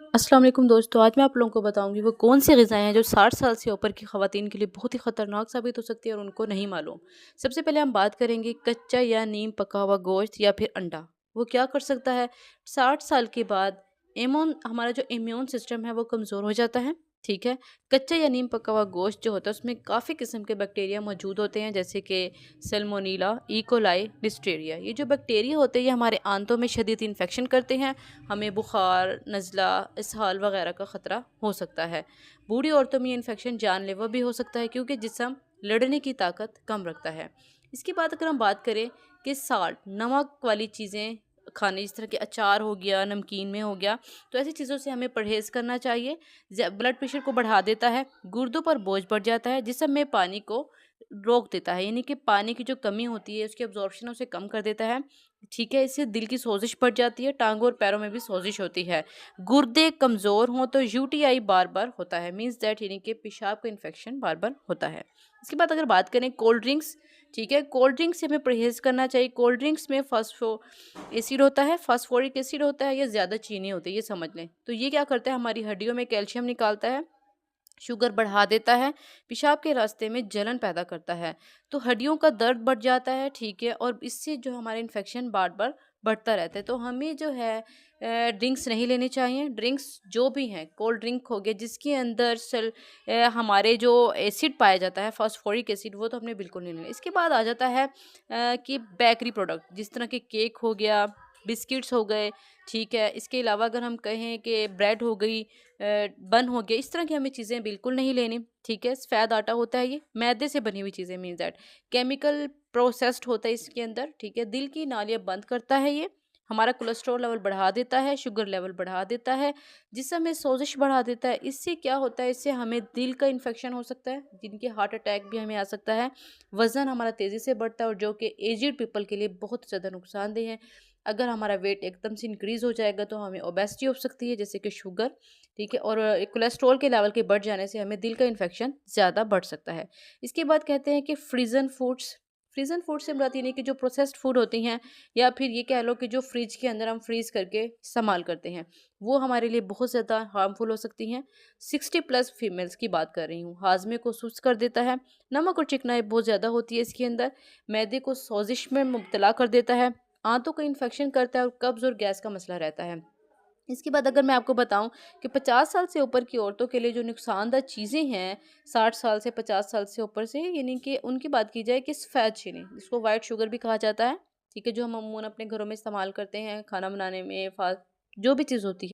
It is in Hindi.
अस्सलाम वालेकुम दोस्तों, आज मैं आप लोगों को बताऊंगी वो कौन सी ग़िज़ाएँ हैं जो 60 साल से ऊपर की ख़वातीन के लिए बहुत ही ख़तरनाक साबित हो सकती है और उनको नहीं मालूम। सबसे पहले हम बात करेंगे कच्चा या नीम पका हुआ गोश्त या फिर अंडा। वो क्या कर सकता है? 60 साल के बाद हमारा जो इम्यून सिस्टम है वो कमज़ोर हो जाता है। ठीक है। कच्चा या नीम पका हुआ गोश्त जो होता है उसमें काफ़ी किस्म के बैक्टीरिया मौजूद होते हैं, जैसे कि सल्मोनेला, ई. Coli, Listeria. ये जो बैक्टीरिया होते हैं ये हमारे आंतों में शदीद इन्फेक्शन करते हैं। हमें बुखार, नज़ला, इसहाल वगैरह का ख़तरा हो सकता है। बूढ़ी औरतों में ये इन्फेक्शन जानलेवा भी हो सकता है क्योंकि जिस्म लड़ने की ताकत कम रखता है। इसके बाद अगर हम बात करें कि साल्ट, नमक वाली चीज़ें खाने, जिस तरह के अचार हो गया, नमकीन में हो गया, तो ऐसी चीज़ों से हमें परहेज़ करना चाहिए। ब्लड प्रेशर को बढ़ा देता है, गुर्दों पर बोझ बढ़ जाता है, जिस्म में पानी को रोक देता है, यानी कि पानी की जो कमी होती है उसकी अब्जॉर्प्शन उसे कम कर देता है। ठीक है। इससे दिल की सोजिश बढ़ जाती है, टांगों और पैरों में भी सोजिश होती है। गुर्दे कमज़ोर हों तो यूटीआई बार बार होता है, मीन्स दैट यानी कि पेशाब का इन्फेक्शन बार बार होता है। इसके बाद अगर बात करें कोल्ड ड्रिंक्स, ठीक है, कोल्ड ड्रिंक्स से हमें परहेज़ करना चाहिए। कोल्ड ड्रिंक्स में एसिड होता है, फास्फोरिक एसिड होता है या ज़्यादा चीनी होती है, ये समझ लें। तो ये क्या करता है, हमारी हड्डियों में कैल्शियम निकालता है, शुगर बढ़ा देता है, पेशाब के रास्ते में जलन पैदा करता है, तो हड्डियों का दर्द बढ़ जाता है। ठीक है। और इससे जो हमारा इन्फेक्शन बार बार बढ़ता रहता है। तो हमें जो है ड्रिंक्स नहीं लेनी चाहिए। ड्रिंक्स जो भी हैं, कोल्ड ड्रिंक हो गए जिसके अंदर हमारे जो एसिड पाया जाता है, फास्फोरिक एसिड, वो तो हमने बिल्कुल नहीं लेना। इसके बाद आ जाता है कि बेकरी प्रोडक्ट, जिस तरह के केक हो गया, बिस्किट्स हो गए। ठीक है। इसके अलावा अगर हम कहें कि ब्रेड हो गई, बन हो गया, इस तरह की हमें चीज़ें बिल्कुल नहीं लेनी। ठीक है। सफ़ेद आटा होता है, ये मैदे से बनी हुई चीज़ें, मीन दैट केमिकल प्रोसेस्ड होता है इसके अंदर। ठीक है। दिल की नालियाँ बंद करता है ये, हमारा कोलेस्ट्रॉल लेवल बढ़ा देता है, शुगर लेवल बढ़ा देता है, जिसम में सोजिश बढ़ा देता है। इससे क्या होता है, इससे हमें दिल का इन्फेक्शन हो सकता है, जिनके हार्ट अटैक भी हमें आ सकता है। वज़न हमारा तेज़ी से बढ़ता है और जो कि एजिड पीपल के लिए बहुत ज़्यादा नुकसानदेह है। अगर हमारा वेट एकदम से इंक्रीज़ हो जाएगा तो हमें ओबेसिटी हो सकती है, जैसे कि शुगर। ठीक है। और कोलेस्ट्रॉल के लेवल के बढ़ जाने से हमें दिल का इन्फेक्शन ज़्यादा बढ़ सकता है। इसके बाद कहते हैं कि फ्रीज़न फूड से मुराद यानी कि जो प्रोसेस्ड फूड होती हैं, या फिर ये कह लो कि जो फ्रिज के अंदर हम फ्रीज़ करके इस्तेमाल करते हैं, वो हमारे लिए बहुत ज़्यादा हार्मफुल हो सकती हैं। 60 प्लस फीमेल्स की बात कर रही हूँ। हाजमे को सुस्त कर देता है, नमक और चिकनाई बहुत ज़्यादा होती है इसके अंदर, मैदे को सोजिश में मुब्तला कर देता है, आंतों का इन्फेक्शन करता है और कब्ज़ और गैस का मसला रहता है। इसके बाद अगर मैं आपको बताऊं कि 50 साल से ऊपर की औरतों के लिए जो नुकसानदेह चीज़ें हैं, 60 साल से 50 साल से ऊपर से, यानी कि उनकी बात की जाए कि सफ़ेद चीनी, जिसको वाइट शुगर भी कहा जाता है। ठीक है। जो हम अमूमन अपने घरों में इस्तेमाल करते हैं खाना बनाने में, जो भी चीज़ होती है।